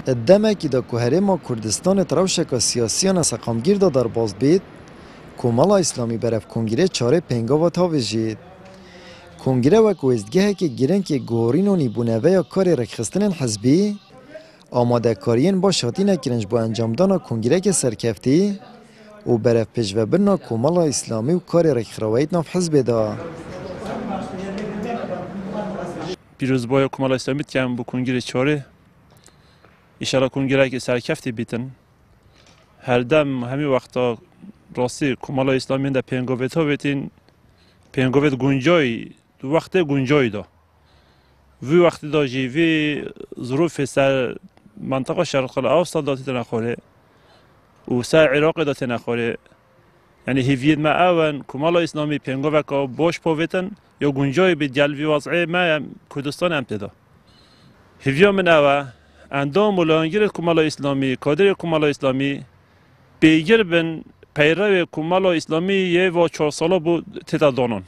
دمکی دا که هرما کردستان تروشک سیاسیان سقامگیر دا در باز بید کومالا اسلامی برف کنگره چاره پنگا و تاویجید. کنگره و کوزدگه که گیرن که گورین و نیبونوه یا کار رکخستن حزبی آماده کارین با شاتی نکرنج با انجام دانا کنگره که سرکفتی و برف پجوه برنا کومالا اسلامی و کار رکخروایت ناف حزب دا. پیروزبای کومالا اسلامی تیم با کنگره چاره ایشالا کنگره که سرکفتی بیتن هر دم همین وقتا راستی کومالا اسلامی در پنگاوت ها بیتین پنگاوت گنجای دو وقت گنجای دا وی وقتی دا جیوی ظروف سر منطقه شرق الاوسط داتی تنخوره و سر عراق داتی نخوره یعنی هیوید ما اون کومالا اسلامی پنگاوت که باش پاویتن یا گنجای به جلوی وضعه ما کردستان امتدا هیویا من اوه اندام ملانگیر کومالا اسلامی کادر کومالا اسلامی بیگر بن پیرو کومالا اسلامی یه و 4 ساله بود تدادانان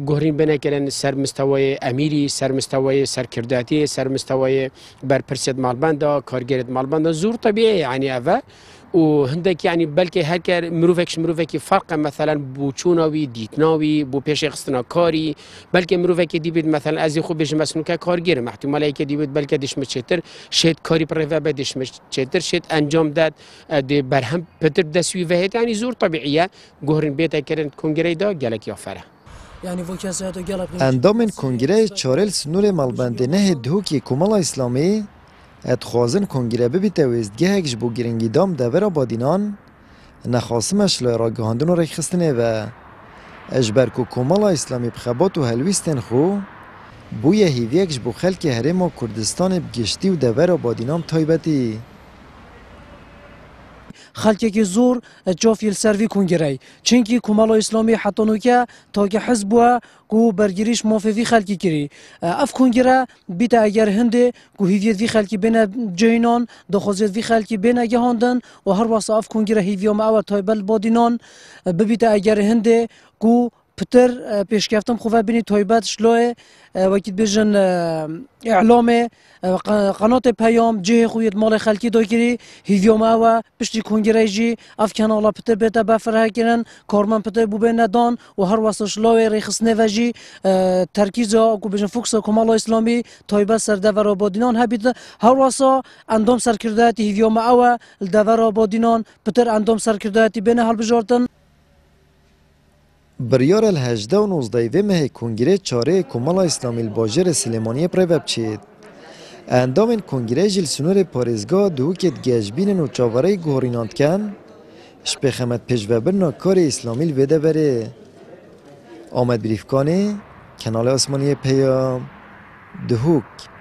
گهرین بنا کردن سر مستوای امیری سر مستوای سرکرداتی سر مستوای برپرسید مالباندا کارگرد مالباندا زور طبیعی یعنی اوه و هندك يعني بلكي هيك مروفك فرق مثلا بوچوناوي ديتناوي بو پیش خستنا كاري بلكي مروفك ديبد مثلا از خوب بيش مسنوكا كارگير احتمال هيك ديبد بلكي ديش مچتر شيت كاري بريفا بديش مچتر شيت انجام داد دي برهم بتر دسوي وهيت يعني زور طبيعيه گهرين بيتا كرن کنگري دا گلك يافره اندام کنگره چارل سنور مالبندنه دهوکی کومالا اسلامی اتخوازن کنگره ببیته ویزدگه هکش بو گرنگی دام دور آبادینان نخاسمش لایرا گهاندن و رکخستنه و اجبر که کومالا اسلامی بخبات و هلویستن خو بوی هیویکش بو خلک هرما کردستان بگشتی و دور آبادینام تایبتی خلکی که زور جافیل سروی کنگرای چونکی کومالا اسلامی حتی نوکه تا که حزب و کو برگریش موافقی خلکی کری اف کنگره بیت اگر هنده کو هیویت وی خلکی بین جینان دخوازیت وی خلکی بین گهاندن و هر واسه اف کنگره هیویام او تایبل بادینان ببیت اگر هنده کو پتر پیشکفتم خواه بینی تایبت شلوه وکیت بیجن اعلام قنات پیام جه خویت مال خلکی داگیری هیویام او پشتی کنگره جی اف کنالا پتر بیتا بفره کرن کارمن پتر بو بین ندان و هر واسه شلوه ریخصنه و جی ترکیزا کو بیجن فوکس کومالا اسلامی تایبت سر دور آبادینان هبید هر واسه اندام سرکردهاتی هیویام او دور آبادینان پتر اندام سرکردهاتی بین حال بجارتن بریار الهجده و 19 مه کنگره چاره کومالا اسلامی الباجر سلیمانی پریوب چید. اندام کنگره جل سنور پارزگاه دوکت گشبین و چاوره گوریناند کن شپخمت پیشوبرنا کار اسلامی الویده بره. آمد بریفکانه کنال آسمانی پیام دهوک